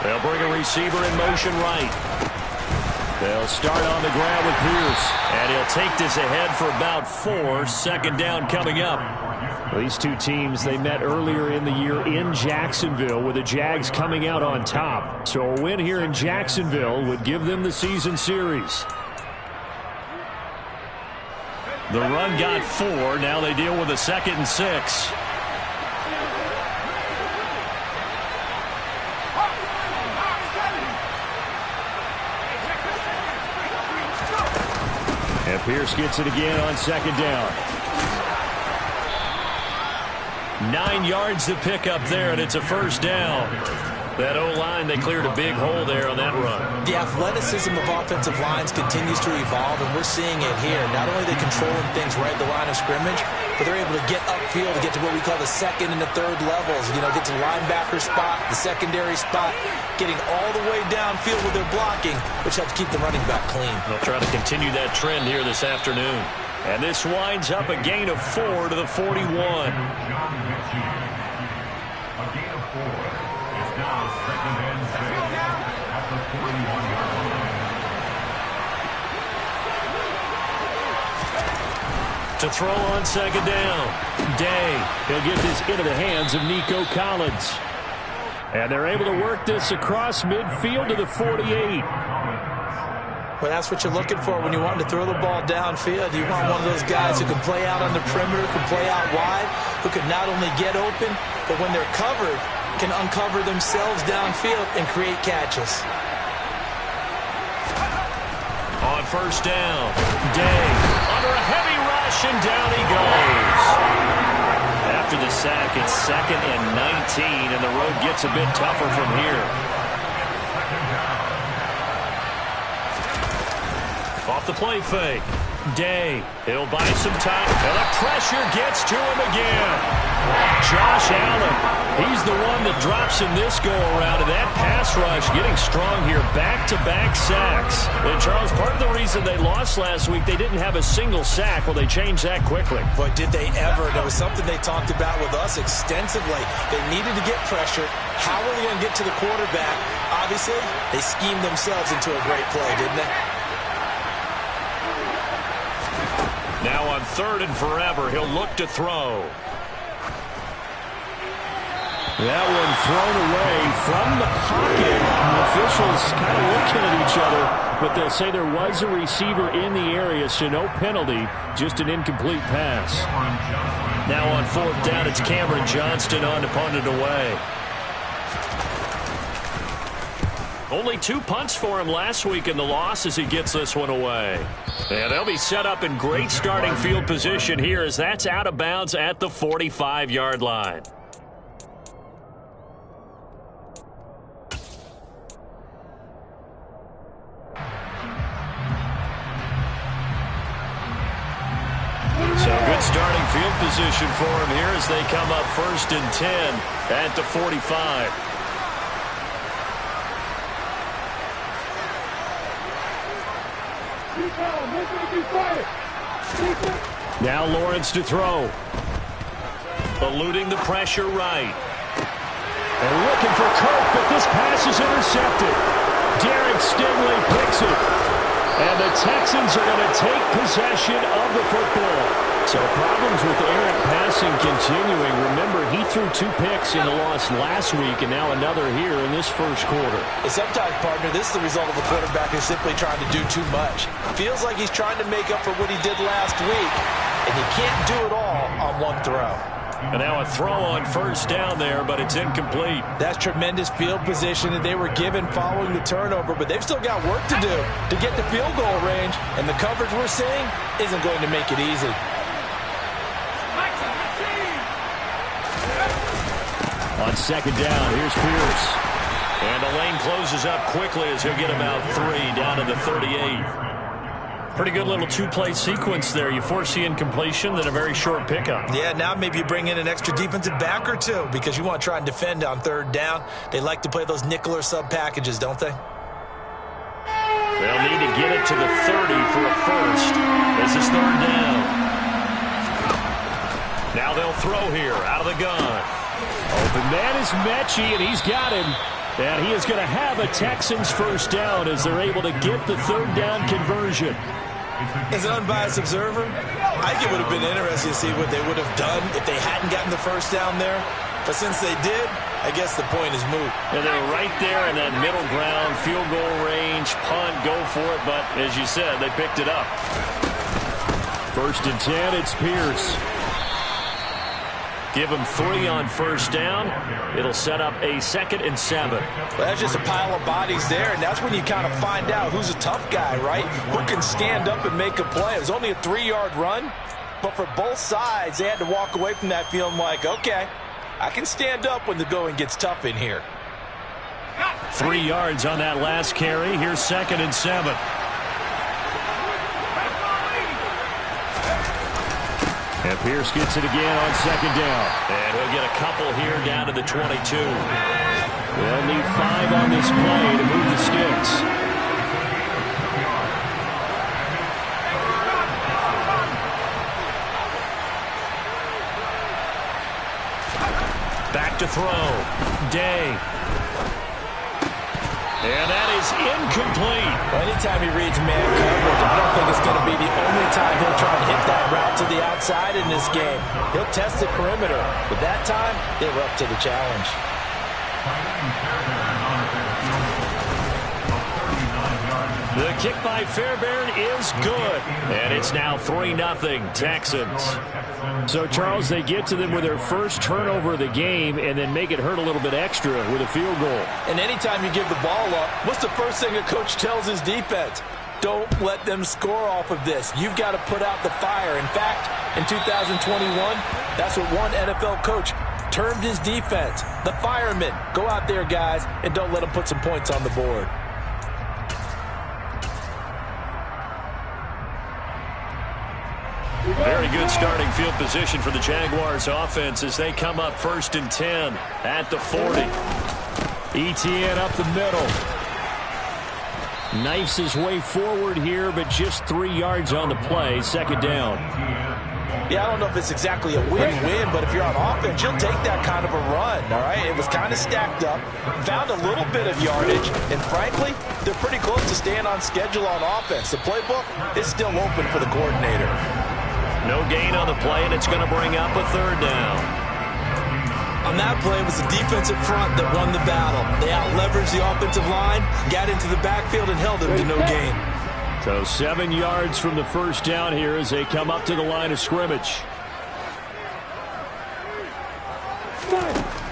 They'll bring a receiver in motion right. They'll start on the ground with Pierce. And he'll take this ahead for about 4. Second down coming up. These two teams, they met earlier in the year in Jacksonville with the Jags coming out on top. So a win here in Jacksonville would give them the season series. The run got 4. Now they deal with a 2nd and 6. And Pierce gets it again on 2nd down. 9 yards to pick up there, and it's a 1st down. That O-line, they cleared a big hole there on that run. The athleticism of offensive lines continues to evolve, and we're seeing it here. Not only are they controlling things right at the line of scrimmage, but they're able to get upfield to get to what we call the 2nd and the 3rd levels. You know, get to the linebacker spot, the secondary spot, getting all the way downfield with their blocking, which helps keep the running back clean. They'll try to continue that trend here this afternoon. And this winds up a gain of 4 to the 41. To throw on 2nd down. Day. He'll get this into the hands of Nico Collins. And they're able to work this across midfield to the 48. Well, that's what you're looking for when you want to throw the ball downfield. You want one of those guys who can play out on the perimeter, can play out wide, who can not only get open, but when they're covered, can uncover themselves downfield and create catches. On 1st down, Day under a heavy rush, and down he goes. After the sack, it's 2nd and 19, and the road gets a bit tougher from here. Off the play fake. Day. He'll buy some time. And the pressure gets to him again. Josh Allen. He's the one that drops in this go-around. And that pass rush getting strong here. Back-to-back sacks. And Charles, part of the reason they lost last week, they didn't have a single sack. Well, they changed that quickly. But did they ever? There was something they talked about with us extensively. They needed to get pressure. How are they going to get to the quarterback? Obviously, they schemed themselves into a great play, didn't they? Now on 3rd and forever, he'll look to throw. That one thrown away from the pocket. The officials kind of looking at each other, but they'll say there was a receiver in the area, so no penalty, just an incomplete pass. Now on 4th down, it's Cameron Johnston on to punt it away. Only 2 punts for him last week in the loss as he gets this one away. And they'll be set up in great starting field position here as that's out of bounds at the 45-yard line. So good starting field position for him here as they come up 1st and 10 at the 45. Now Lawrence to throw. Eluding the pressure right. And looking for Kirk, but this pass is intercepted. Derek Stingley picks it. And the Texans are going to take possession of the football. So problems with errant passing continuing. Remember, he threw 2 picks in the loss last week, and now another here in this 1st quarter. Sometimes, partner, this is the result of a quarterback who's simply trying to do too much. Feels like he's trying to make up for what he did last week, and he can't do it all on one throw. And now a throw on 1st down there, but it's incomplete. That's tremendous field position that they were given following the turnover, but they've still got work to do to get to field goal range, and the coverage we're seeing isn't going to make it easy. On 2nd down, here's Pierce. And the lane closes up quickly as he'll get about 3 down to the 38. Pretty good little 2-play sequence there. You force the incompletion, then a very short pickup. Yeah, now maybe you bring in an extra defensive back or 2 because you want to try and defend on 3rd down. They like to play those nickel or sub packages, don't they? They'll need to get it to the 30 for a 1st. This is 3rd down. Now they'll throw here out of the gun. Open man is Mechie, and he's got him. And he is going to have a Texans first down as they're able to get the third down conversion. As an unbiased observer, I think it would have been interesting to see what they would have done if they hadn't gotten the first down there. But since they did, I guess the point is moot. And they're right there in that middle ground, field goal range, punt, go for it. But as you said, they picked it up. 1st and 10, it's Pierce. Give him 3 on first down. It'll set up a 2nd and 7. Well, that's just a pile of bodies there, and that's when you kind of find out who's a tough guy, right? Who can stand up and make a play. It was only a 3-yard run, but for both sides, they had to walk away from that feeling like, okay, I can stand up when the going gets tough in here. 3 yards on that last carry. Here's 2nd and 7. And Pierce gets it again on 2nd down. And he'll get a couple here down to the 22. They'll need 5 on this play to move the sticks. Back to throw. Day. And that is incomplete. Well, anytime he reads man coverage, I don't think it's going to be the only time he'll try to hit that route to the outside in this game. He'll test the perimeter, but that time, they were up to the challenge. The kick by Fairbairn is good. And it's now 3-0 Texans. So, Charles, they get to them with their first turnover of the game and then make it hurt a little bit extra with a field goal. And anytime you give the ball up, what's the first thing a coach tells his defense? Don't let them score off of this. You've got to put out the fire. In fact, in 2021, that's what one NFL coach termed his defense. The firemen. Go out there, guys, and don't let them put some points on the board. Very good starting field position for the Jaguars offense as they come up 1st and 10 at the 40. Etienne up the middle. Knifes his way forward here, but just 3 yards on the play. 2nd down. Yeah, I don't know if it's exactly a win-win, but if you're on offense, you'll take that kind of a run, all right? It was kind of stacked up, found a little bit of yardage, and frankly, they're pretty close to staying on schedule on offense. The playbook is still open for the coordinator. No gain on the play, and it's going to bring up a 3rd down. On that play, it was the defensive front that won the battle. They out-leveraged the offensive line, got into the backfield, and held them to no gain. So 7 yards from the first down here as they come up to the line of scrimmage.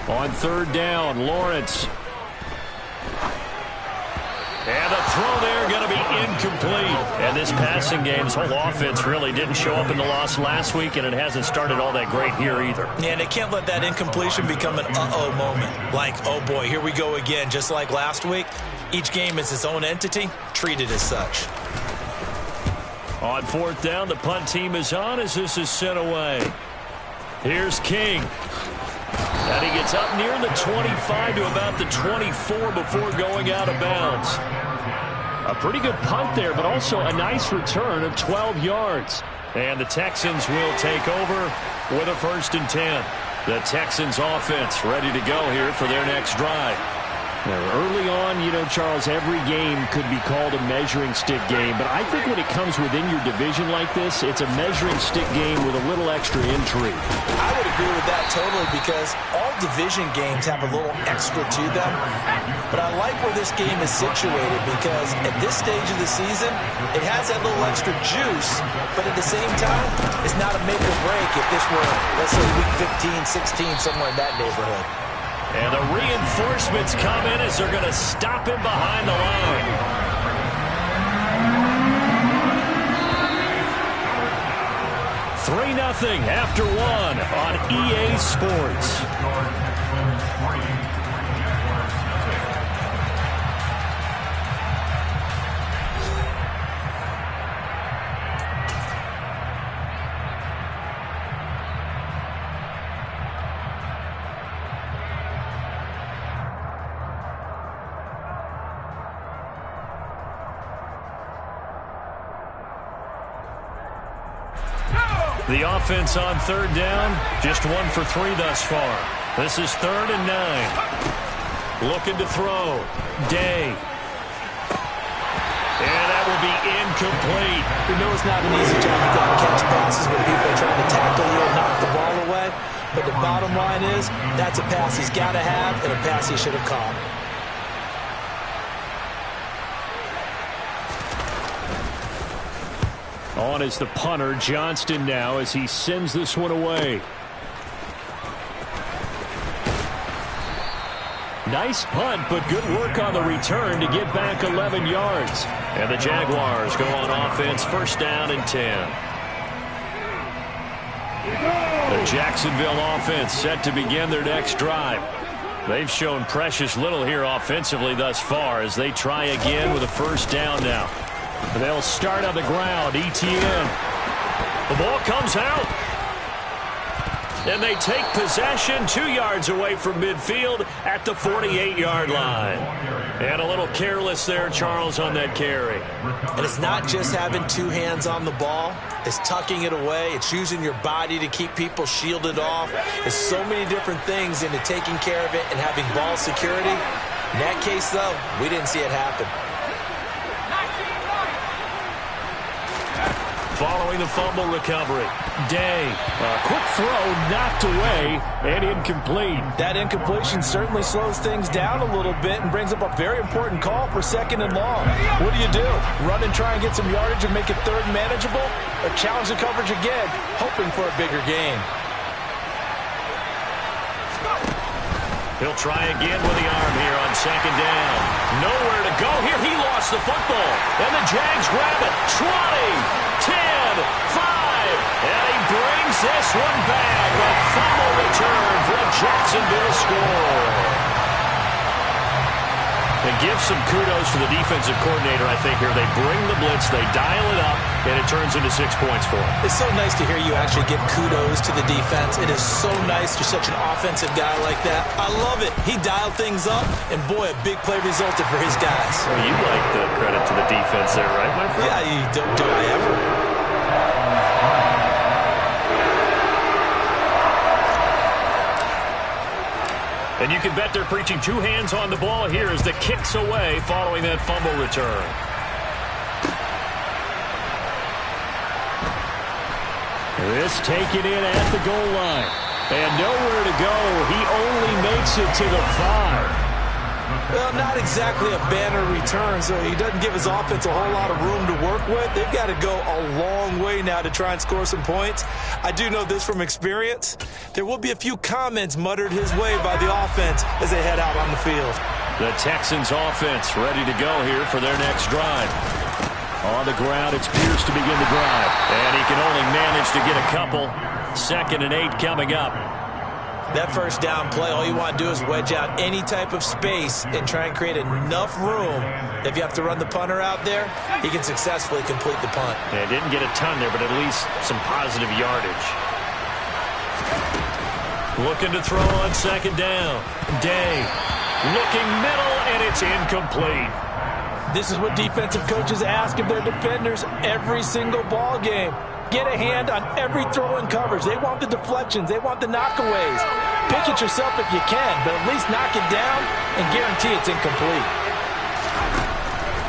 On 3rd down, Lawrence. And the throw there going to be incomplete. And this passing game's whole offense really didn't show up in the loss last week, and it hasn't started all that great here either. Yeah, and they can't let that incompletion become an uh-oh moment. Like, oh boy, here we go again. Just like last week, each game is its own entity, treated as such. On 4th down, the punt team is on as this is sent away. Here's King. And he gets up near the 25 to about the 24 before going out of bounds. A pretty good punt there, but also a nice return of 12 yards. And the Texans will take over with a 1st and 10. The Texans offense ready to go here for their next drive. Now, early on, you know, Charles, every game could be called a measuring stick game. But I think when it comes within your division like this, it's a measuring stick game with a little extra intrigue. I would agree with that totally because all division games have a little extra to them. But I like where this game is situated because at this stage of the season, it has that little extra juice. But at the same time, it's not a make or break if this were, let's say, week 15, 16, somewhere in that neighborhood. And the reinforcements come in as they're going to stop him behind the line. Three 3-0 after one on EA Sports. The offense on third down, just 1 for 3 thus far. This is 3rd and 9. Looking to throw. Day. And that will be incomplete. You know it's not an easy job to go and catch passes when people are trying to tackle you and knock the ball away. But the bottom line is, that's a pass he's got to have and a pass he should have caught. On is the punter, Johnston now, as he sends this one away. Nice punt, but good work on the return to get back 11 yards. And the Jaguars go on offense, first down and 10. The Jacksonville offense set to begin their next drive. They've shown precious little here offensively thus far as they try again with a first down now. They'll start on the ground. ETN. The ball comes out. And they take possession 2 yards away from midfield at the 48-yard line. And a little careless there, Charles, on that carry. And it's not just having two hands on the ball. It's tucking it away. It's using your body to keep people shielded off. There's so many different things into taking care of it and having ball security. In that case, though, we didn't see it happen. Following the fumble recovery, Day. A quick throw knocked away and incomplete. That incompletion certainly slows things down a little bit and brings up a very important call for second and long. What do? Run and try and get some yardage and make it third manageable? Or challenge the coverage again, hoping for a bigger gain? He'll try again with the arm here on second down. Nowhere to go here. He lost the football. And the Jags grab it. 20, 10, 5. And he brings this one back. A fumble return for a Jacksonville score. And give some kudos to the defensive coordinator, I think, here. They bring the blitz, they dial it up, and it turns into 6 points for them. It's so nice to hear you actually give kudos to the defense. It is so nice you're such an offensive guy like that. I love it. He dialed things up, and boy, a big play resulted for his guys. Well, you like the credit to the defense there, right, my friend? Yeah, do I ever? And you can bet they're preaching two hands on the ball here as the kick's away following that fumble return. This taken in at the goal line. And nowhere to go. He only makes it to the 5. Well, not exactly a banner return, so he doesn't give his offense a whole lot of room to work with. They've got to go a long way now to try and score some points. I do know this from experience. There will be a few comments muttered his way by the offense as they head out on the field. The Texans offense ready to go here for their next drive. On the ground, it's Pierce to begin the drive. And he can only manage to get a couple. 2nd and 8 coming up. That first down play, all you want to do is wedge out any type of space and try and create enough room. If you have to run the punter out there, he can successfully complete the punt. Yeah, didn't get a ton there, but at least some positive yardage. Looking to throw on second down. Day. Looking middle, and it's incomplete. This is what defensive coaches ask of their defenders every single ball game. Get a hand on every throw in coverage. They want the deflections. They want the knockaways. Pick it yourself if you can, but at least knock it down and guarantee it's incomplete.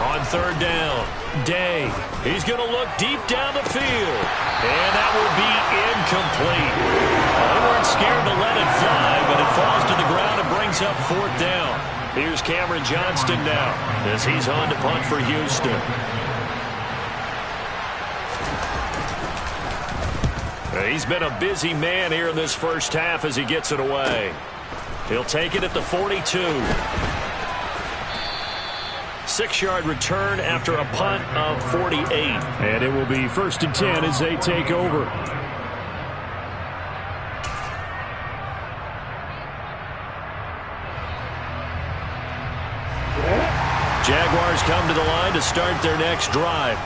On third down, Day. He's going to look deep down the field. And that will be incomplete. They weren't scared to let it fly, but it falls to the ground and brings up fourth down. Here's Cameron Johnston now as he's on to punt for Houston. He's been a busy man here in this first half as he gets it away. He'll take it at the 42. 6-yard return after a punt of 48. And it will be 1st and 10 as they take over. Jaguars come to the line to start their next drive.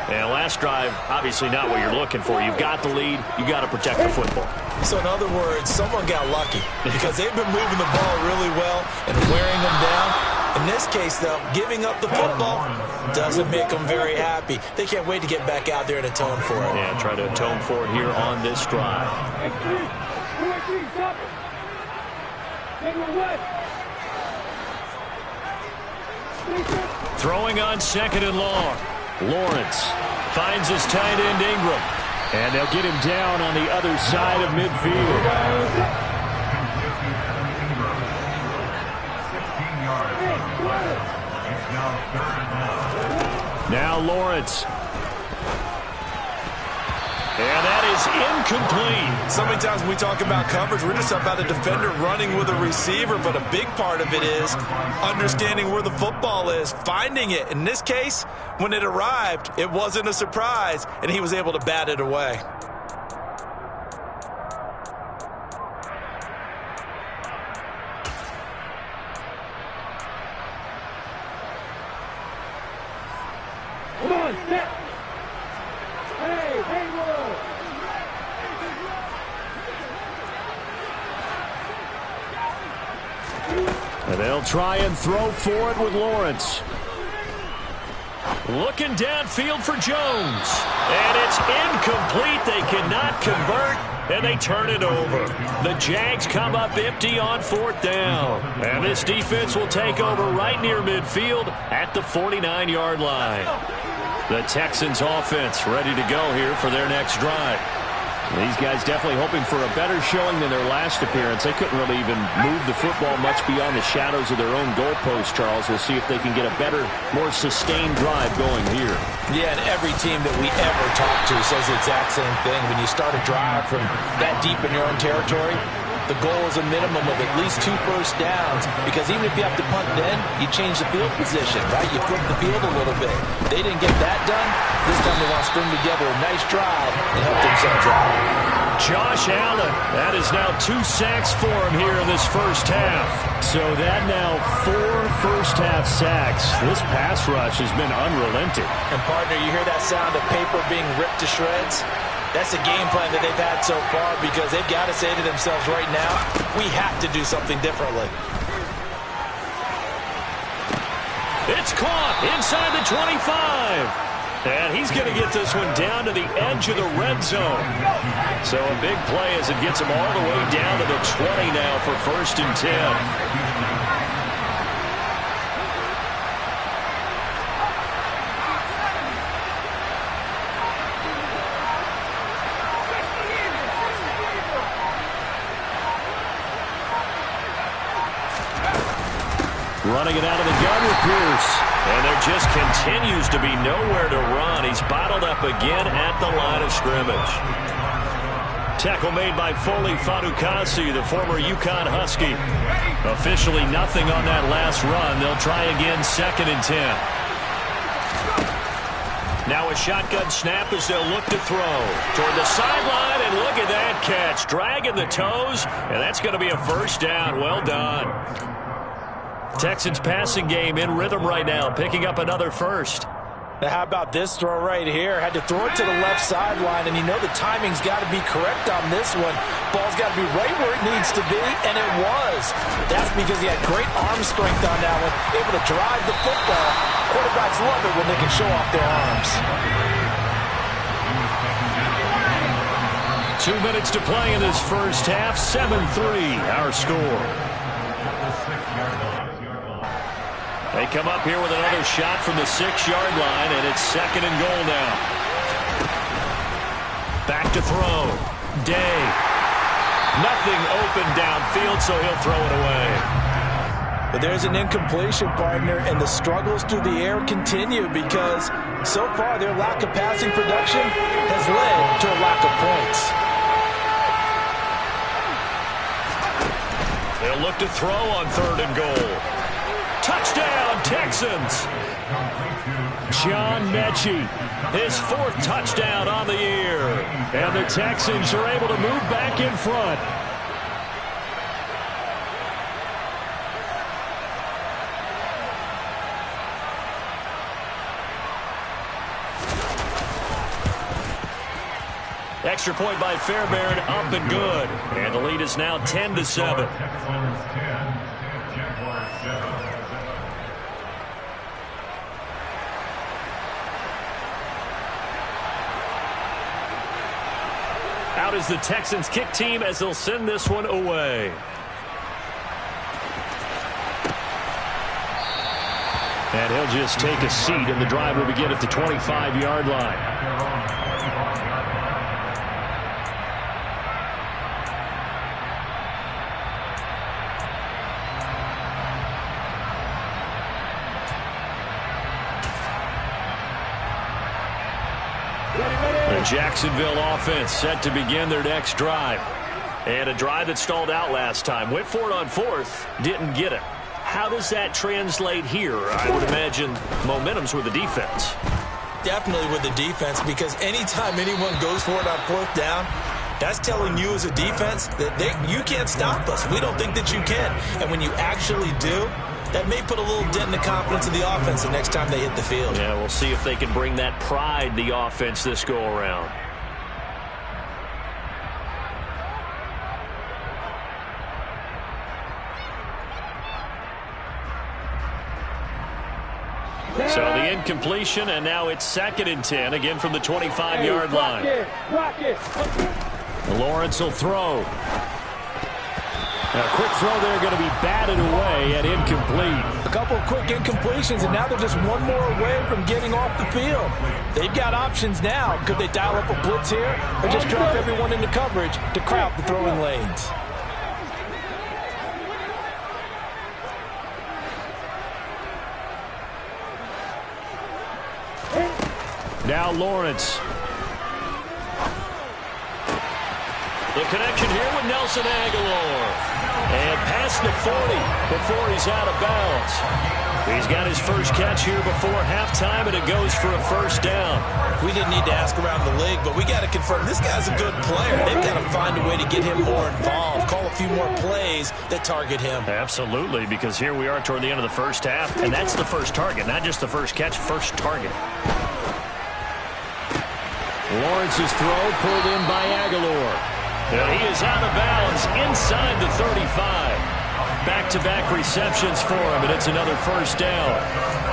And last drive, obviously not what you're looking for. You've got the lead. You've got to protect the football. So in other words, someone got lucky because they've been moving the ball really well and wearing them down. In this case, though, giving up the football doesn't make them very happy. They can't wait to get back out there and atone for it. Yeah, try to atone for it here on this drive. Throwing on 2nd and long. Lawrence finds his tight end Ingram. And they'll get him down on the other side of midfield. 16 yards. It's now 3rd and long. Now Lawrence. And that is incomplete. So many times when we talk about coverage, we're just talking about a defender running with a receiver, but a big part of it is understanding where the football is, finding it. In this case, when it arrived, it wasn't a surprise, and he was able to bat it away. Come on, step. Hey, Haywood. And they'll try and throw for it with Lawrence. Looking downfield for Jones. And it's incomplete. They cannot convert, and they turn it over. The Jags come up empty on 4th down. And this defense will take over right near midfield at the 49-yard line. The Texans offense ready to go here for their next drive. These guys definitely hoping for a better showing than their last appearance. They couldn't really even move the football much beyond the shadows of their own goalpost, Charles. We'll see if they can get a better, more sustained drive going here. Yeah, and every team that we ever talk to says the exact same thing. When you start a drive from that deep in your own territory, the goal is a minimum of at least 2 first downs, because even if you have to punt then, you change the field position, right? You flip the field a little bit. They didn't get that done. This time they want to string together a nice drive and help themselves out. Josh Allen, that is now 2 sacks for him here in this first half. So that now 4 first-half sacks. This pass rush has been unrelenting. And, partner, you hear that sound of paper being ripped to shreds? That's the game plan that they've had so far, because they've got to say to themselves right now, we have to do something differently. It's caught inside the 25. And he's going to get this one down to the edge of the red zone. So a big play as it gets him all the way down to the 20 now for 1st and 10. Running it out of the gun with Pierce. And there just continues to be nowhere to run. He's bottled up again at the line of scrimmage. Tackle made by Foley Fatukasi, the former UConn Husky. Officially nothing on that last run. They'll try again 2nd and 10. Now a shotgun snap as they'll look to throw. Toward the sideline, and look at that catch. Dragging the toes, and that's going to be a first down. Well done. Texans passing game in rhythm right now, picking up another first. Now how about this throw right here? Had to throw it to the left sideline, and you know the timing's got to be correct on this one. Ball's got to be right where it needs to be, and it was. That's because he had great arm strength on that one, able to drive the football. Quarterbacks love it when they can show off their arms. 2 minutes to play in this first half. 7-3 our score. They come up here with another shot from the 6-yard line, and it's 2nd and goal now. Back to throw. Day. Nothing open downfield, so he'll throw it away. But there's an incompletion, partner, and the struggles through the air continue, because so far their lack of passing production has led to a lack of points. They'll look to throw on 3rd and goal. Touchdown, Texans! John Mechie, his 4th touchdown on the year. And the Texans are able to move back in front. Extra point by Fairbairn, up and good. And the lead is now 10-7. Out is the Texans kick team as they'll send this one away. And he'll just take a seat, and the drive will begin at the 25-yard line. The Jacksonville offense set to begin their next drive. And a drive that stalled out last time. Went for it on fourth, didn't get it. How does that translate here? I would imagine momentum's with the defense. Definitely with the defense, because anytime anyone goes for it on fourth down, that's telling you as a defense that you can't stop us. We don't think that you can. And when you actually do, that may put a little dent in the confidence of the offense the next time they hit the field. Yeah, we'll see if they can bring that pride, the offense, this go-around. So the incompletion, and now it's 2nd and 10, again from the 25-yard line. Lawrence will throw. A quick throw there going to be batted away and incomplete. A couple of quick incompletions, and now they're just one more away from getting off the field. They've got options now. Could they dial up a blitz here or just drop everyone into coverage to crowd the throwing lanes? Now Lawrence. The connection here with Nelson Agholor. And past the 40 before he's out of bounds. He's got his first catch here before halftime, and it goes for a first down. We didn't need to ask around the league, but we got to confirm this guy's a good player. They've got to find a way to get him more involved, call a few more plays that target him. Absolutely, because here we are toward the end of the first half, and that's the first target, not just the first catch, first target. Lawrence's throw pulled in by Agholor. And he is out of bounds inside the 35. Back-to-back receptions for him, and it's another first down.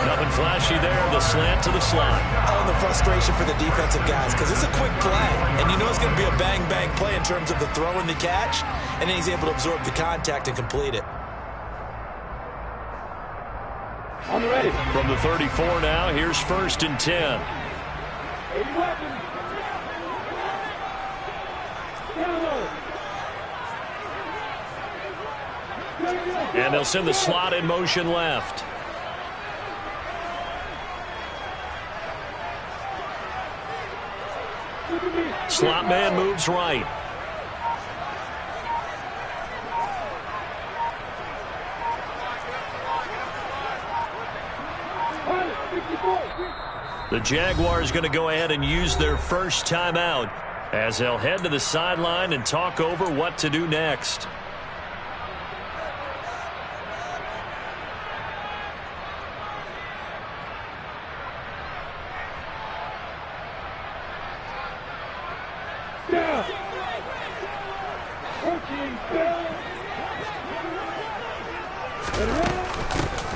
Nothing flashy there, the slant to the slot. Oh, the frustration for the defensive guys, because it's a quick play, and you know it's going to be a bang-bang play in terms of the throw and the catch, and then he's able to absorb the contact and complete it. I'm ready. From the 34 now, here's 1st and 10. 80 weapons. And they'll send the slot in motion left. Slot man moves right. The Jaguars going to go ahead and use their first timeout as they'll head to the sideline and talk over what to do next.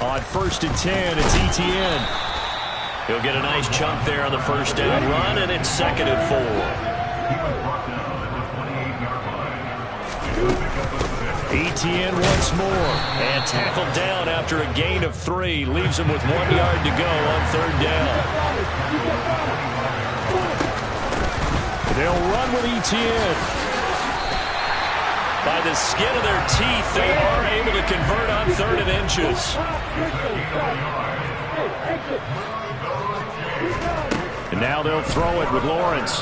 On 1st and 10, it's Etienne. He'll get a nice chunk there on the first down run, and it's 2nd and 4. Etienne once more, and tackled down after a gain of 3. Leaves him with 1 yard to go on 3rd down. They'll run with Etienne. By the skin of their teeth, they are able to convert on 3rd and inches. And now they'll throw it with Lawrence.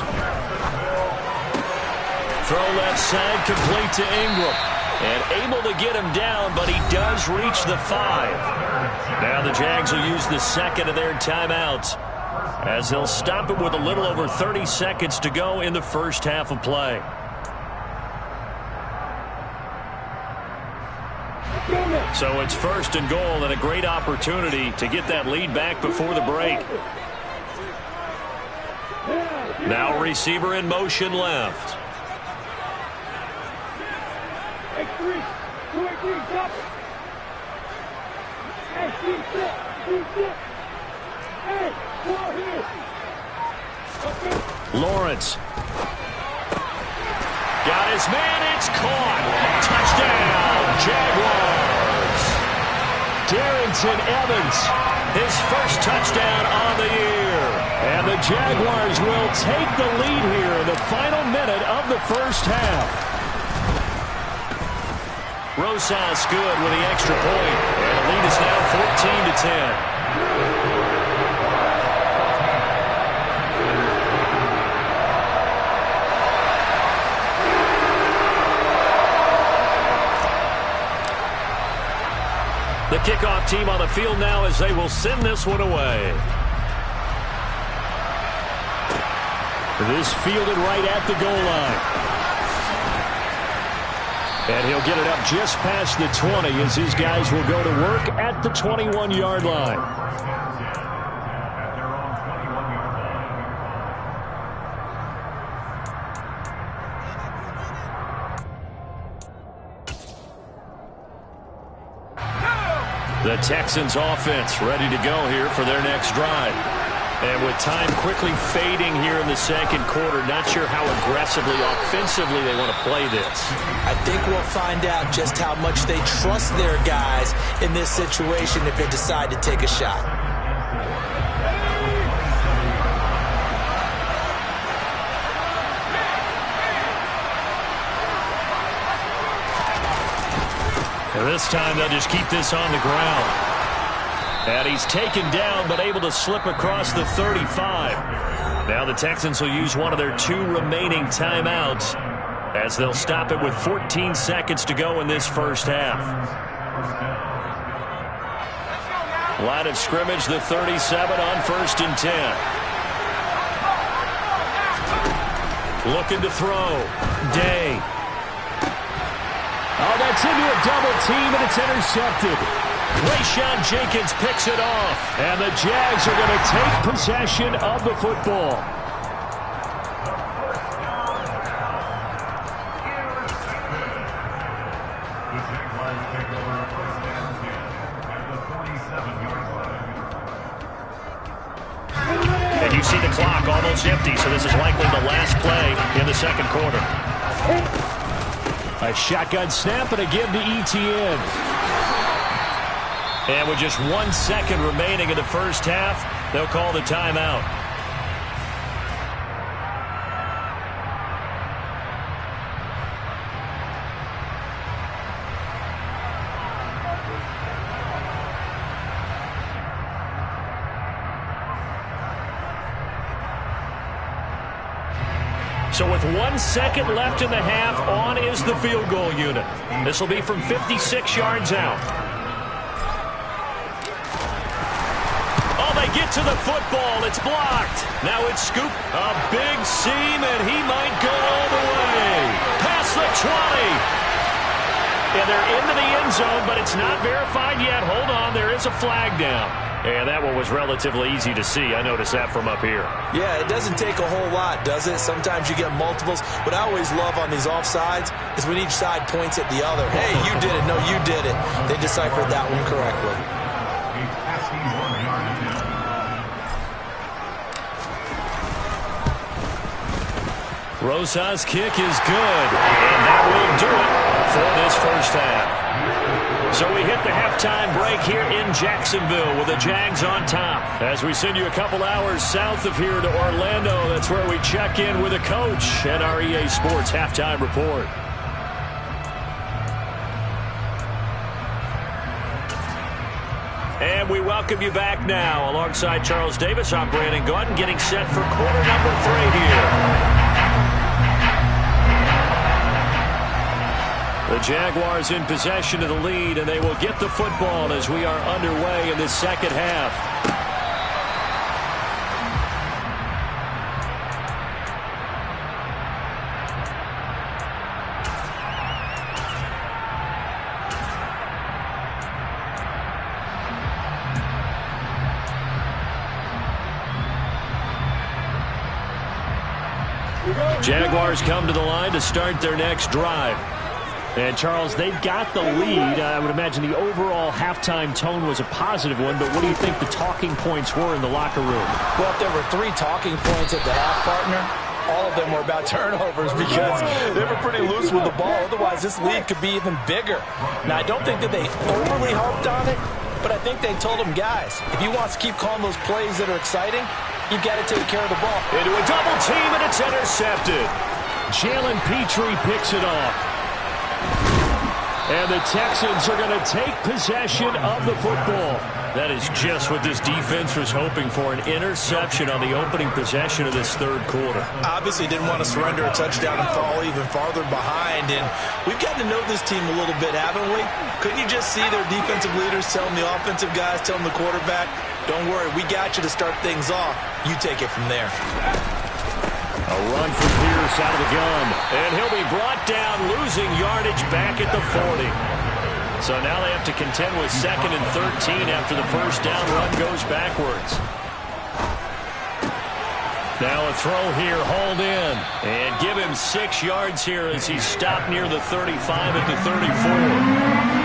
Throw left side, complete to Ingram. And able to get him down, but he does reach the 5. Now the Jags will use the 2nd of their timeouts, as they'll stop it with a little over 30 seconds to go in the first half of play. So it's 1st and goal, and a great opportunity to get that lead back before the break. Now receiver in motion left. Lawrence. Got his man, it's caught. Touchdown, Jaguars. Darrynton Evans, his first touchdown on the year. And the Jaguars will take the lead here in the final minute of the first half. Rosas good with the extra point. And the lead is now 14-10. The kickoff team on the field now as they will send this one away. This fielded right at the goal line. And he'll get it up just past the 20 as his guys will go to work at the 21-yard line. The Texans offense ready to go here for their next drive. And with time quickly fading here in the second quarter, not sure how aggressively, offensively they want to play this. I think we'll find out just how much they trust their guys in this situation if they decide to take a shot. And this time they'll just keep this on the ground. And he's taken down but able to slip across the 35. Now the Texans will use one of their 2 remaining timeouts as they'll stop it with 14 seconds to go in this first half. Line of scrimmage, the 37 on 1st and 10. Looking to throw. Day. Oh, that's into a double team, and it's intercepted. Rayshawn Jenkins picks it off, and the Jags are going to take possession of the football. And you see the clock almost empty, so this is likely the last play in the second quarter. A shotgun snap and a give to Etienne. And with just 1 second remaining in the first half, they'll call the timeout. So with 1 second left in the half, on is the field goal unit. This will be from 56 yards out. Oh, they get to the football. It's blocked. Now it's scooped. A big seam, and he might go all the way. Past the 20. And they're into the end zone, but it's not verified yet. Hold on, there is a flag down. And that one was relatively easy to see. I noticed that from up here. Yeah, it doesn't take a whole lot, does it? Sometimes you get multiples. What I always love on these offsides is when each side points at the other. Hey, you did it. No, you did it. They deciphered that one correctly. Rosas' kick is good. And that will do it for this first half. So we hit the halftime break here in Jacksonville with the Jags on top. As we send you a couple hours south of here to Orlando, that's where we check in with a coach at our EA Sports Halftime Report. And we welcome you back now. Alongside Charles Davis, I'm Brandon Gaudin, getting set for quarter number 3 here. The Jaguars in possession of the lead, and they will get the football as we are underway in the second half. Jaguars come to the line to start their next drive. And, Charles, they've got the lead. I would imagine the overall halftime tone was a positive one, but what do you think the talking points were in the locker room? Well, if there were 3 talking points at the half, partner, all of them were about turnovers because they were pretty loose with the ball. Otherwise, this lead could be even bigger. Now, I don't think that they overly harped on it, But I think they told him, guys, if he wants to keep calling those plays that are exciting, you've got to take care of the ball. Into a double team, and it's intercepted. Jalen Petrie picks it off. And the Texans are going to take possession of the football. That is just what this defense was hoping for, an interception on the opening possession of this third quarter. Obviously didn't want to surrender a touchdown and fall even farther behind. And we've gotten to know this team a little bit, haven't we? Couldn't you just see their defensive leaders telling the offensive guys, telling the quarterback, don't worry, we got you to start things off. You take it from there. A run from Pierce out of the gun. And he'll be brought down, losing yardage back at the 40. So now they have to contend with 2nd and 13 after the first down run goes backwards. Now a throw here, hauled in. And give him 6 yards here as he's stopped near the 35 at the 34.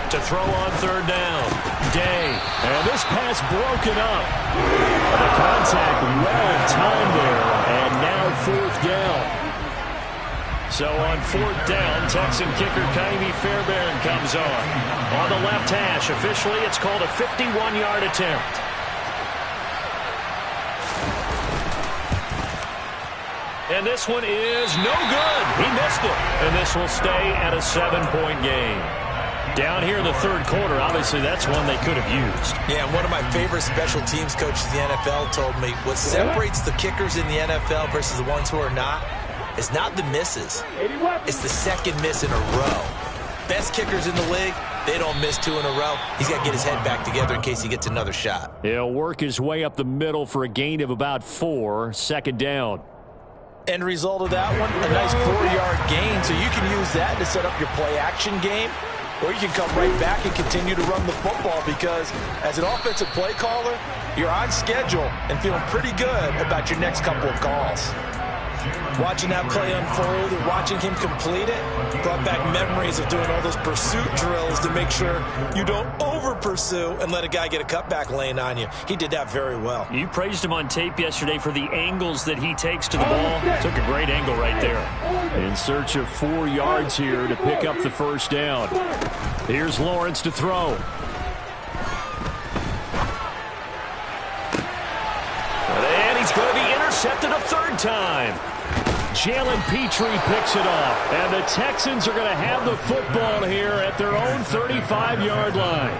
To throw on 3rd down. Day. And this pass broken up. The contact well timed there. And now 4th down. So on 4th down, Texan kicker Kaimi Fairbairn comes on. On the left hash. Officially, it's called a 51-yard attempt. And this one is no good. He missed it. And this will stay at a 7-point game. Down here in the 3rd quarter, obviously that's one they could have used. Yeah, and one of my favorite special teams coaches in the NFL told me what separates the kickers in the NFL versus the ones who are not is not the misses. It's the 2nd miss in a row. Best kickers in the league, they don't miss 2 in a row. He's got to get his head back together in case he gets another shot. He'll work his way up the middle for a gain of about 4, 2nd down. End result of that one, a nice 4-yard gain, so you can use that to set up your play-action game. Or you can come right back and continue to run the football because as an offensive play caller, you're on schedule and feeling pretty good about your next couple of calls. Watching that play unfold and watching him complete it brought back memories of doing all those pursuit drills to make sure you don't over-pursue and let a guy get a cutback lane on you. He did that very well. You praised him on tape yesterday for the angles that he takes to the ball. Took a great angle right there. In search of 4 yards here to pick up the 1st down. Here's Lawrence to throw. And he's going to be intercepted a 3rd time. Jalen Petrie picks it off. And the Texans are going to have the football here at their own 35-yard line.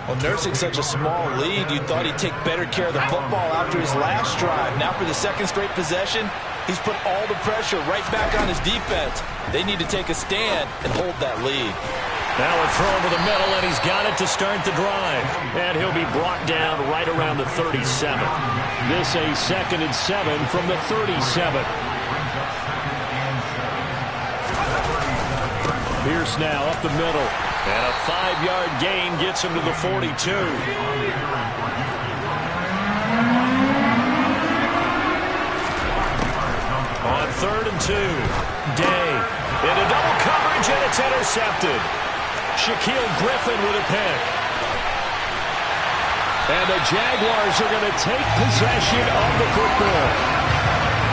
Well, nursing such a small lead, you thought he'd take better care of the football after his last drive. Now for the 2nd straight possession, he's put all the pressure right back on his defense. They need to take a stand and hold that lead. Now a throw over the middle, and he's got it to start the drive. And he'll be brought down right around the 37. This a 2nd and 7 from the 37. Pierce now up the middle. And a 5-yard gain gets him to the 42. On 3rd and 2. Day. Into double coverage, and it's intercepted. Shaquille Griffin with a pick. And the Jaguars are going to take possession of the football.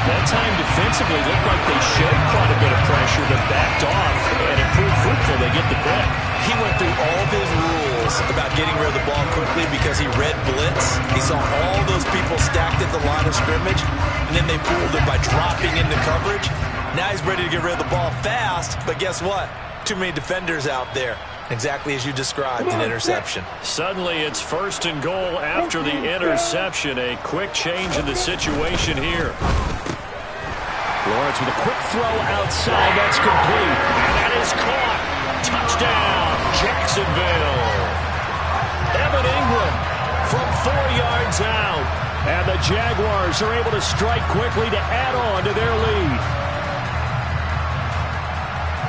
That time defensively looked like they showed quite a bit of pressure but backed off, and it proved fruitful. They get the pick. He went through all of his rules about getting rid of the ball quickly because he read blitz. He saw all those people stacked at the line of scrimmage, and then they fooled him by dropping into coverage. Now he's ready to get rid of the ball fast, but guess what? Too many defenders out there. Exactly as you described, an interception. Suddenly it's 1st and goal after the interception. A quick change in the situation here. Lawrence with a quick throw outside. That's complete. And that is caught. Touchdown, Jacksonville. Evan Ingram from 4 yards out. And the Jaguars are able to strike quickly to add on to their lead.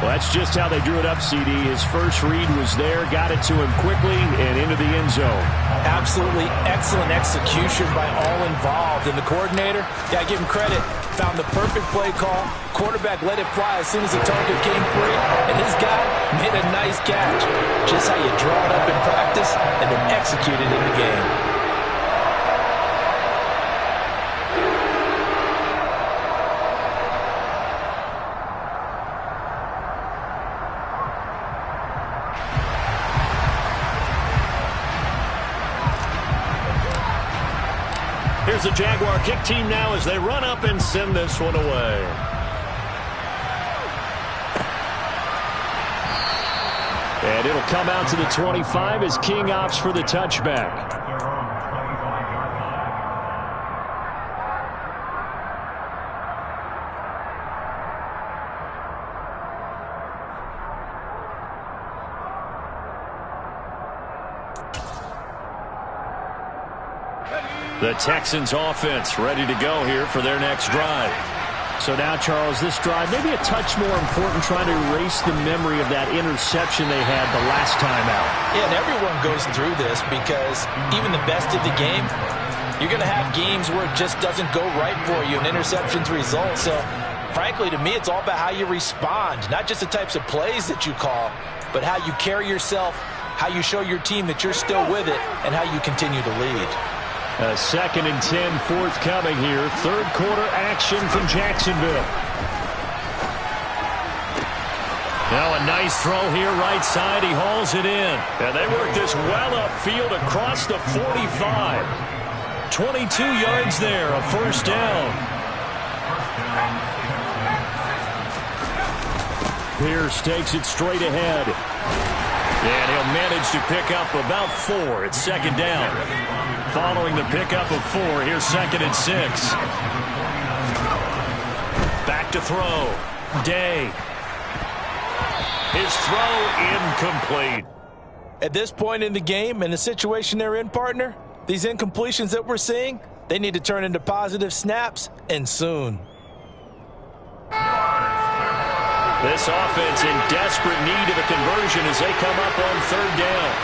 Well, that's just how they drew it up, CD. His first read was there, got it to him quickly, and into the end zone. Absolutely excellent execution by all involved. And the coordinator, gotta give him credit, found the perfect play call. Quarterback let it fly as soon as the target came free, and his guy made a nice catch. Just how you draw it up in practice and then execute it in the game. Here's the Jaguar kick team now as they run up and send this one away. And it'll come out to the 25 as King opts for the touchback. The Texans offense ready to go here for their next drive. So now, Charles, this drive maybe a touch more important, trying to erase the memory of that interception they had the last time out. Yeah, and everyone goes through this because even the best of the game, you're going to have games where it just doesn't go right for you, and interceptions result. So, frankly, to me, it's all about how you respond, not just the types of plays that you call, but how you carry yourself, how you show your team that you're still with it, and how you continue to lead. A 2nd and 10 forthcoming here. Third quarter action from Jacksonville. Now a nice throw here right side. He hauls it in. And they work this well upfield across the 45. 22 yards there, a first down. Pierce takes it straight ahead. And he'll manage to pick up about 4. It's 2nd down. Following the pickup of 4, here's 2nd and 6. Back to throw. Day. His throw incomplete. At this point in the game, in the situation they're in, partner, these incompletions that we're seeing, they need to turn into positive snaps, and soon. This offense in desperate need of a conversion as they come up on 3rd down.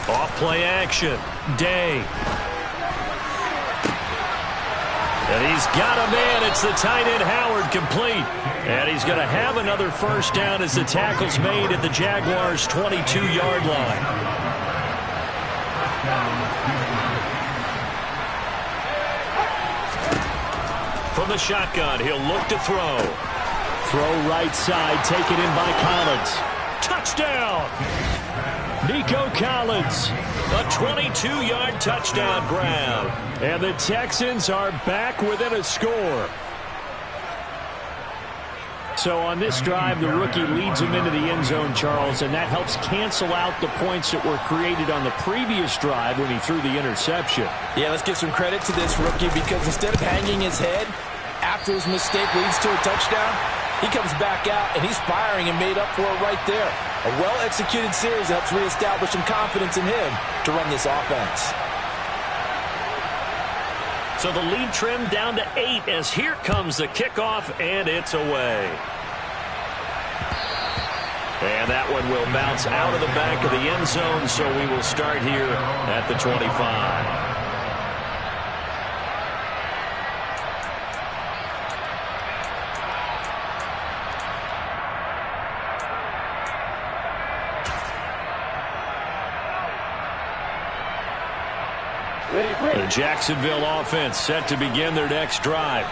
Off-play action. Day. And he's got a man. It's the tight end Howard, complete. And he's going to have another first down as the tackle's made at the Jaguars' 22-yard line. From the shotgun, he'll look to throw. Throw right side, taken in by Collins. Touchdown! Nico Collins, a 22-yard touchdown grab. And the Texans are back within a score. So on this drive, the rookie leads him into the end zone, Charles, and that helps cancel out the points that were created on the previous drive when he threw the interception. Yeah, let's give some credit to this rookie because instead of hanging his head after his mistake leads to a touchdown, he comes back out and he's firing and made up for it right there. A well-executed series helps reestablish some confidence in him to run this offense. So the lead trimmed down to 8 as here comes the kickoff, and it's away. And that one will bounce out of the back of the end zone, so we will start here at the 25. The Jacksonville offense set to begin their next drive.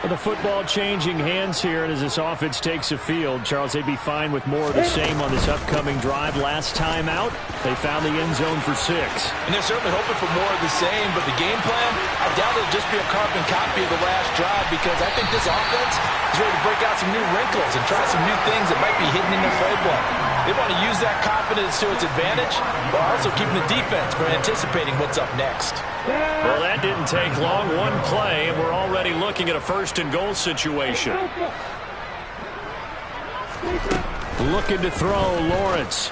The football changing hands here, and as this offense takes the field, Charles, they'd be fine with more of the same on this upcoming drive. Last time out, they found the end zone for 6. And they're certainly hoping for more of the same, but the game plan, I doubt it'll just be a carbon copy of the last drive because I think this offense is ready to break out some new wrinkles and try some new things that might be hidden in their playbook. They want to use that confidence to its advantage, while also keeping the defense from anticipating what's up next. Well, that didn't take long. One play, and we're already looking at a 1st and goal situation. Looking to throw, Lawrence.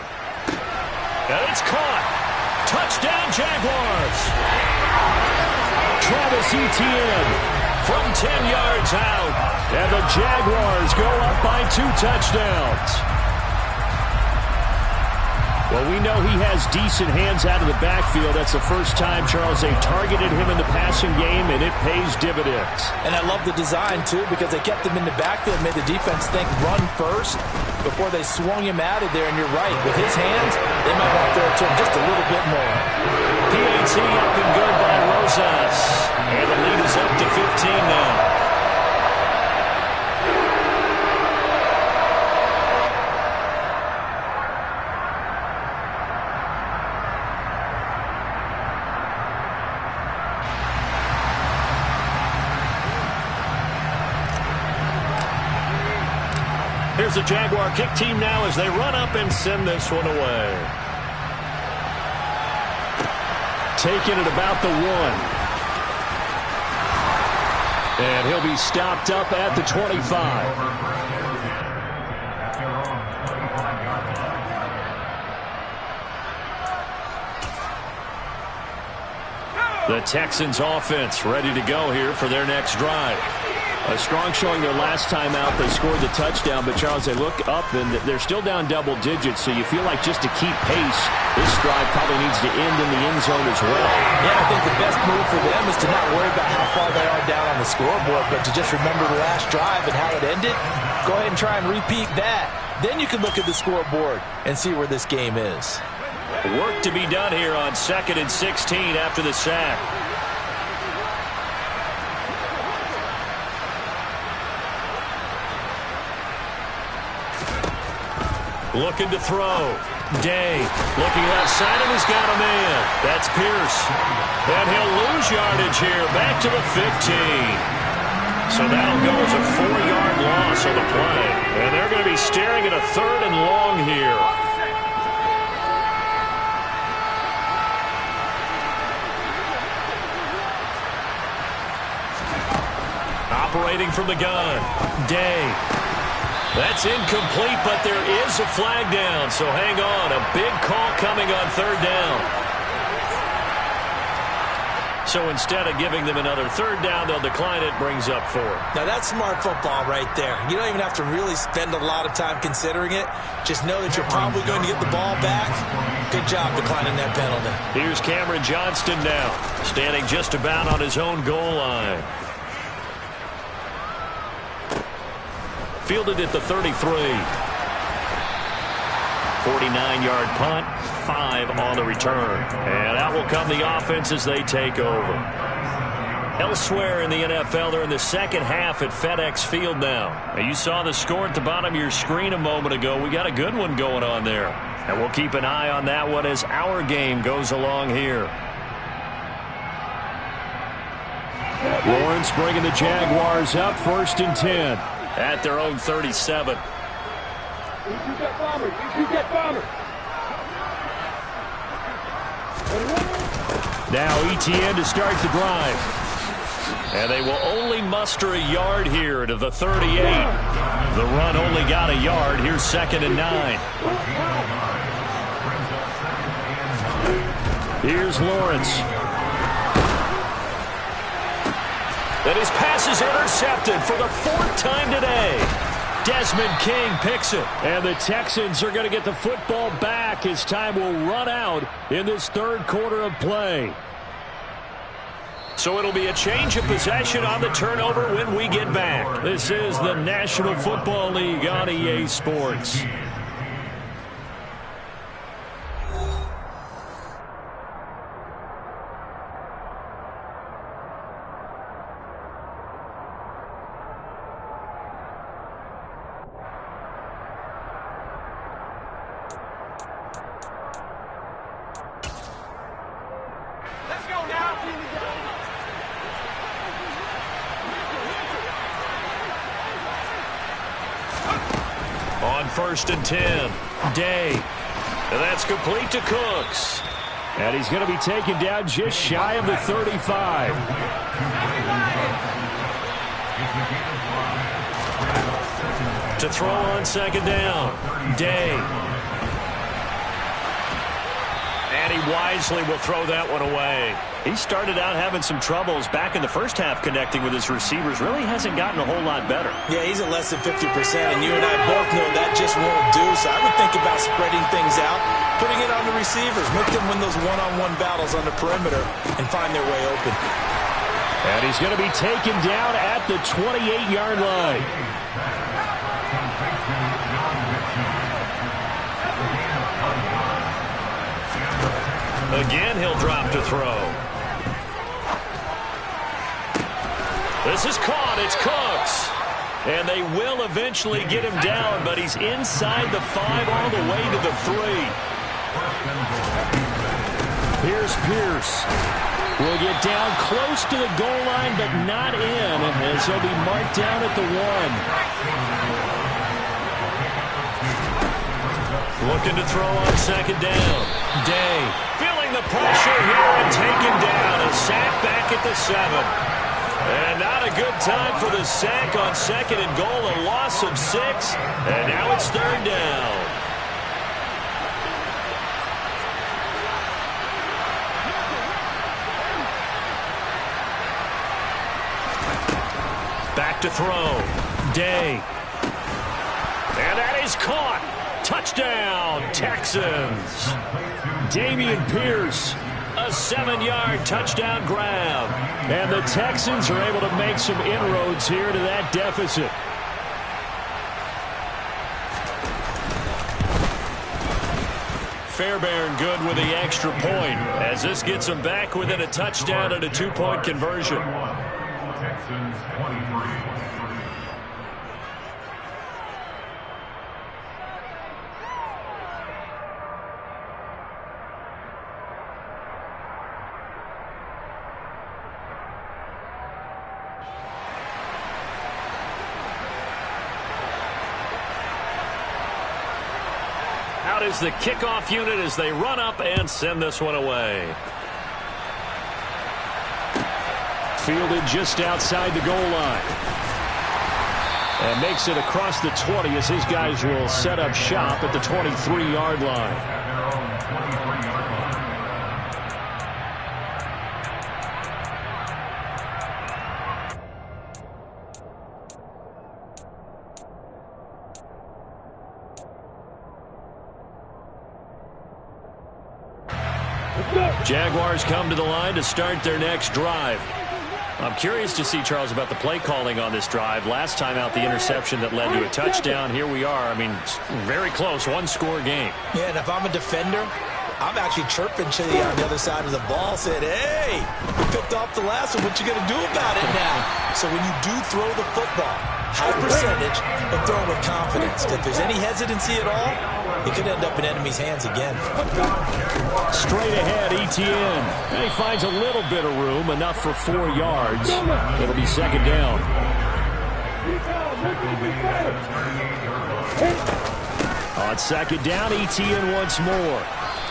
And it's caught. Touchdown, Jaguars. Travis Etienne from 10 yards out. And the Jaguars go up by 2 touchdowns. Well, we know he has decent hands out of the backfield. That's the first time, Charles, they targeted him in the passing game, and it pays dividends. And I love the design, too, because they kept him in the backfield, made the defense think run first before they swung him out of there. And you're right, with his hands, they might want to throw it to him just a little bit more. PAT up and good by Rosas. And the lead is up to 15 now. Here's the Jaguar kick team now as they run up and send this one away. Taking it about the 1. And he'll be stopped up at the 25. The Texans offense ready to go here for their next drive. A strong showing their last time out. They scored the touchdown, but Charles, they look up and they're still down double digits, so you feel like just to keep pace, this drive probably needs to end in the end zone as well. Yeah, I think the best move for them is to not worry about how far they are down on the scoreboard, but to just remember the last drive and how it ended. Go ahead and try and repeat that. Then you can look at the scoreboard and see where this game is. Work to be done here on 2nd and 16 after the sack. Looking to throw. Day looking left side, and he's got a man. That's Pierce. And he'll lose yardage here. Back to the 15. So that'll go as a 4-yard loss on the play. And they're going to be staring at a 3rd and long here. Operating from the gun. Day. That's incomplete, but there is a flag down, so hang on. A big call coming on 3rd down. So instead of giving them another 3rd down, they'll decline it, brings up 4. Now that's smart football right there. You don't even have to really spend a lot of time considering it. Just know that you're probably going to get the ball back. Good job declining that penalty. Here's Cameron Johnston now, standing just about on his own goal line. Fielded at the 33. 49-yard punt, 5 on the return. And out will come the offense as they take over. Elsewhere in the NFL, they're in the second half at FedEx Field now. You saw the score at the bottom of your screen a moment ago. We got a good one going on there. And we'll keep an eye on that one as our game goes along here. Lawrence bringing the Jaguars up 1st and 10. At their own 37. You get bomber. You get bomber. Now ETN to start the drive. And they will only muster a yard here to the 38. The run only got a yard. Here's 2nd and 9. Here's Lawrence. And his pass is intercepted for the 4th time today. Desmond King picks it. And the Texans are going to get the football back as time will run out in this 3rd quarter of play. So it'll be a change of possession on the turnover when we get back. This is the National Football League on EA Sports. On 1st and 10, Day. And that's complete to Cooks. And he's going to be taken down just shy of the 35. To throw on 2nd down, Day. And he wisely will throw that one away. He started out having some troubles back in the first half connecting with his receivers. Really hasn't gotten a whole lot better. Yeah, he's at less than 50%, and you and I both know that just won't do. So I would think about spreading things out, putting it on the receivers, make them win those one-on-one battles on the perimeter and find their way open. And he's going to be taken down at the 28-yard line. Again, he'll drop to throw. This is caught. It's Cooks. And they will eventually get him down, but he's inside the 5 all the way to the 3. Here's Pierce. Will get down close to the goal line, but not in, as he'll be marked down at the 1. Looking to throw on second down. Day feeling the pressure here and taken down. A sack back at the 7. And not a good time for the sack on second and goal. A loss of 6. And now it's third down. Back to throw. Day. And that is caught. Touchdown, Texans. Dameon Pierce, a 7-yard touchdown grab. And the Texans are able to make some inroads here to that deficit. Fairbairn good with the extra point as this gets them back within a touchdown and a 2-point conversion. Texans 23. Out is the kickoff unit as they run up and send this one away. Fielded just outside the goal line. And makes it across the 20 as his guys will set up shop at the 23-yard line. Jaguars come to the line to start their next drive. I'm curious to see, Charles, about the play calling on this drive. Last time out, the interception that led to a touchdown. Here we are. I mean, very close, one-score game. Yeah, and if I'm a defender, I'm actually chirping to you on the other side of the ball, saying, hey, you picked off the last one. What you going to do about it now? So when you do throw the football, high percentage, but throw it with confidence. If there's any hesitancy at all, it could end up in enemy's hands again. Straight ahead, Etienne. And he finds a little bit of room, enough for 4 yards. It'll be second down. On second down, Etienne once more.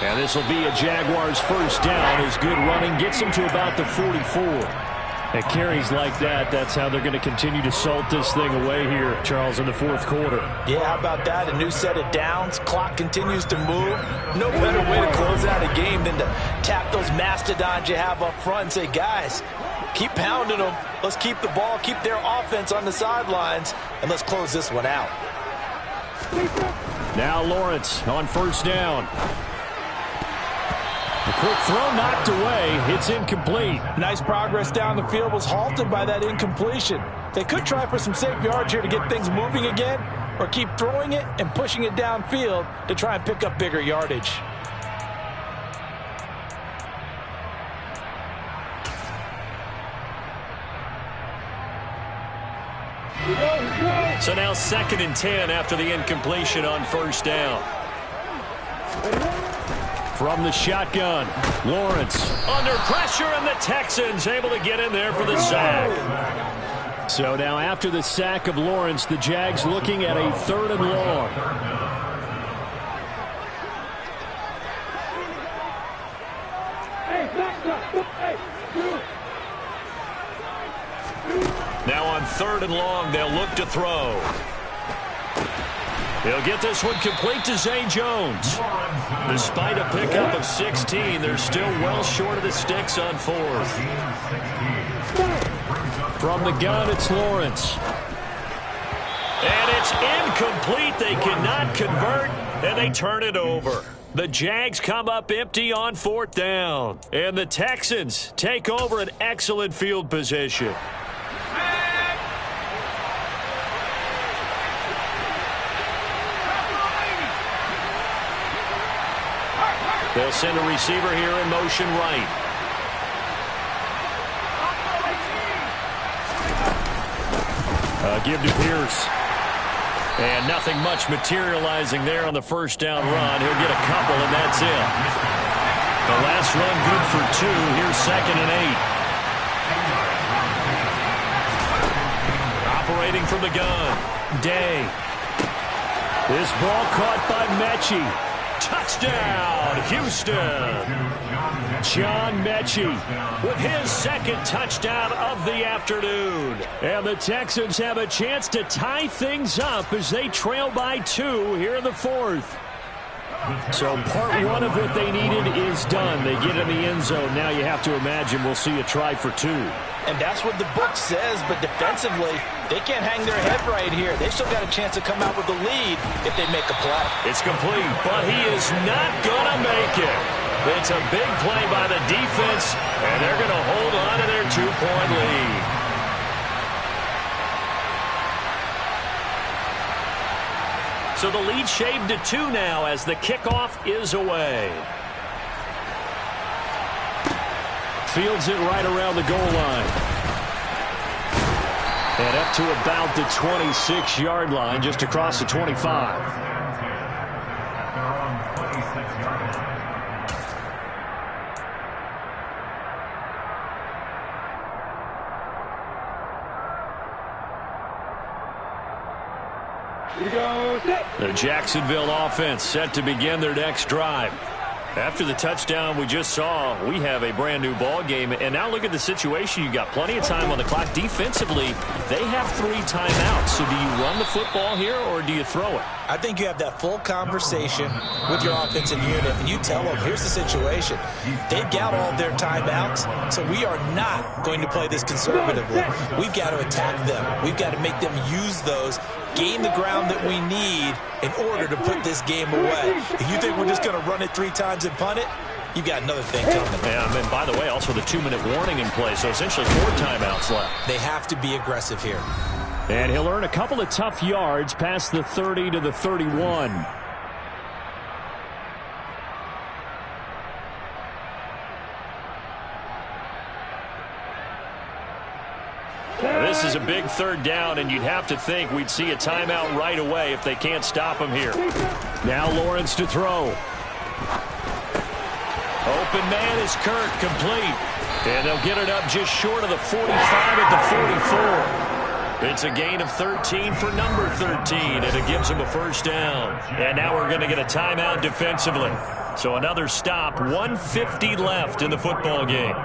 And this will be a Jaguars first down. His good running gets him to about the 44. At carries like that, that's how they're going to continue to salt this thing away here, Charles, in the fourth quarter. Yeah, how about that? A new set of downs. Clock continues to move. No better way to close out a game than to tap those mastodons you have up front and say, guys, keep pounding them. Let's keep the ball, keep their offense on the sidelines, and let's close this one out. Now Lawrence on first down. The quick throw knocked away. It's incomplete. Nice progress down the field, was halted by that incompletion. They could try for some safe yards here to get things moving again, or keep throwing it and pushing it downfield to try and pick up bigger yardage. So now 2nd and 10 after the incompletion on first down. From the shotgun, Lawrence under pressure, and the Texans able to get in there for the sack. So now after the sack of Lawrence, the Jags looking at a 3rd and long. Now on 3rd and long, they'll look to throw. He'll get this one complete to Zay Jones. Despite a pickup of 16, they're still well short of the sticks on 4th. From the gun, it's Lawrence. And it's incomplete. They cannot convert, and they turn it over. The Jags come up empty on 4th down. And the Texans take over an excellent field position. They'll send a receiver here in motion right. Give to Pierce. And nothing much materializing there on the first down run. He'll get a couple, and that's it. The last run good for 2. Here's 2nd and 8. Operating from the gun. Day. This ball caught by Mechie. Touchdown, Houston. John Mechie with his second touchdown of the afternoon. And the Texans have a chance to tie things up as they trail by 2 here in the fourth. So part one of what they needed is done. They get in the end zone. Now you have to imagine we'll see a try for 2. And that's what the book says, but defensively, they can't hang their head right here. They've still got a chance to come out with the lead if they make a play. It's complete, but he is not going to make it. It's a big play by the defense, and they're going to hold on to their 2-point lead. So the lead shaved to 2 now as the kickoff is away. Fields it right around the goal line. And up to about the 26-yard line, just across the 25. The Jacksonville offense set to begin their next drive. After the touchdown we just saw, we have a brand new ball game. And now look at the situation. You got plenty of time on the clock. Defensively, they have 3 timeouts. So do you run the football here or do you throw it? I think you have that full conversation with your offensive unit, and you tell them, here's the situation. They've got all of their timeouts, so we are not going to play this conservatively. We've got to attack them. We've got to make them use those, gain the ground that we need in order to put this game away. If you think we're just going to run it 3 times and punt it, you've got another thing coming. Yeah, and by the way, also the 2-minute warning in play, so essentially 4 timeouts left. They have to be aggressive here. And he'll earn a couple of tough yards past the 30 to the 31. This is a big 3rd down, and you'd have to think we'd see a timeout right away if they can't stop him here. Now Lawrence to throw. Open man is Kirk, complete. And they'll get it up just short of the 45 at the 44. It's a gain of 13 for number 13, and it gives them a 1st down. And now we're going to get a timeout defensively. So another stop, 1:50 left in the football game.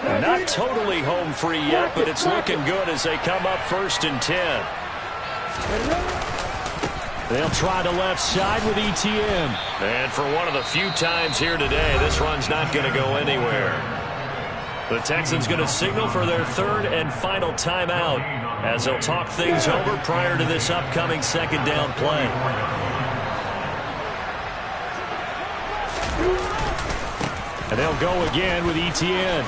Not totally home free yet, but it's looking good as they come up 1st and 10. They'll try the left side with ETN. And for one of the few times here today, this run's not going to go anywhere. The Texans going to signal for their 3rd and final timeout as they'll talk things over prior to this upcoming 2nd down play. And they'll go again with ETN.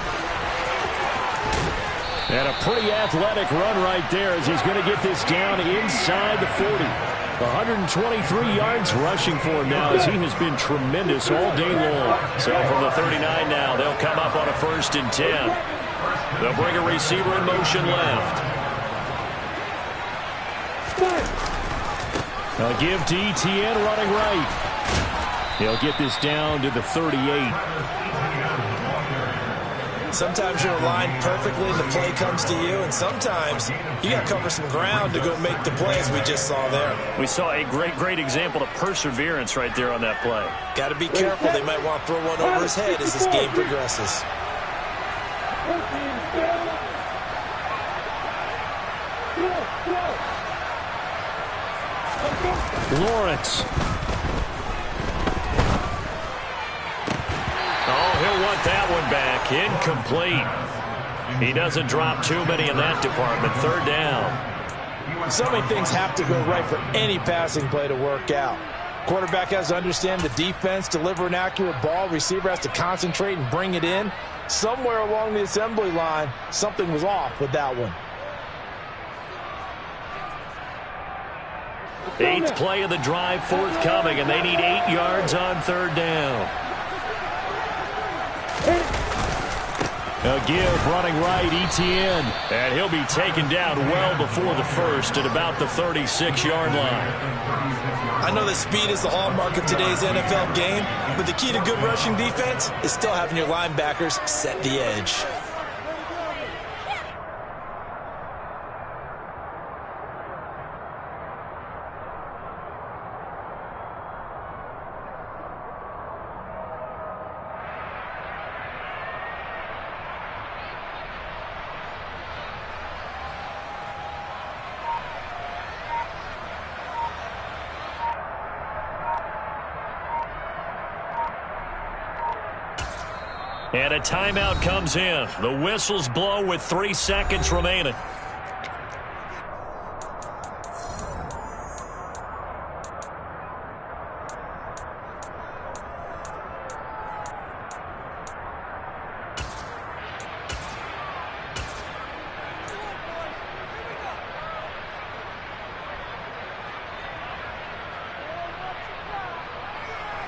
And a pretty athletic run right there as he's going to get this down inside the 40. 123 yards rushing for him now as he has been tremendous all day long. So from the 39 now, they'll come up on a 1st and 10. They'll bring a receiver in motion left. They'll give to ETN running right. He'll get this down to the 38. Sometimes you're aligned perfectly and the play comes to you, and sometimes you got to cover some ground to go make the play as we just saw there. We saw a great example of perseverance right there on that play. Got to be careful. They might want to throw one over his head as this game progresses. Lawrence. Oh, he'll want that one back. Incomplete. He doesn't drop too many in that department. 3rd down. So many things have to go right for any passing play to work out. Quarterback has to understand the defense, deliver an accurate ball. Receiver has to concentrate and bring it in. Somewhere along the assembly line, something was off with that one. 8th play of the drive forthcoming, and they need 8 yards on 3rd down. A give running right, ETN. And he'll be taken down well before the 1st at about the 36-yard line. I know that speed is the hallmark of today's NFL game, but the key to good rushing defense is still having your linebackers set the edge. And a timeout comes in. The whistles blow with 3 seconds remaining.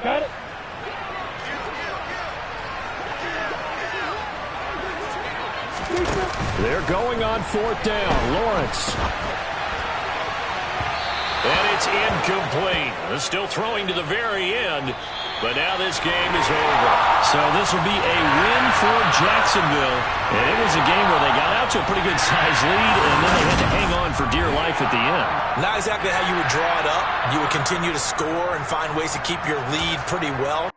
Got it. They're going on 4th down. Lawrence. And it's incomplete. They're still throwing to the very end, but now this game is over. So this will be a win for Jacksonville. And it was a game where they got out to a pretty good size lead, and then they had to hang on for dear life at the end. Not exactly how you would draw it up. You would continue to score and find ways to keep your lead pretty well.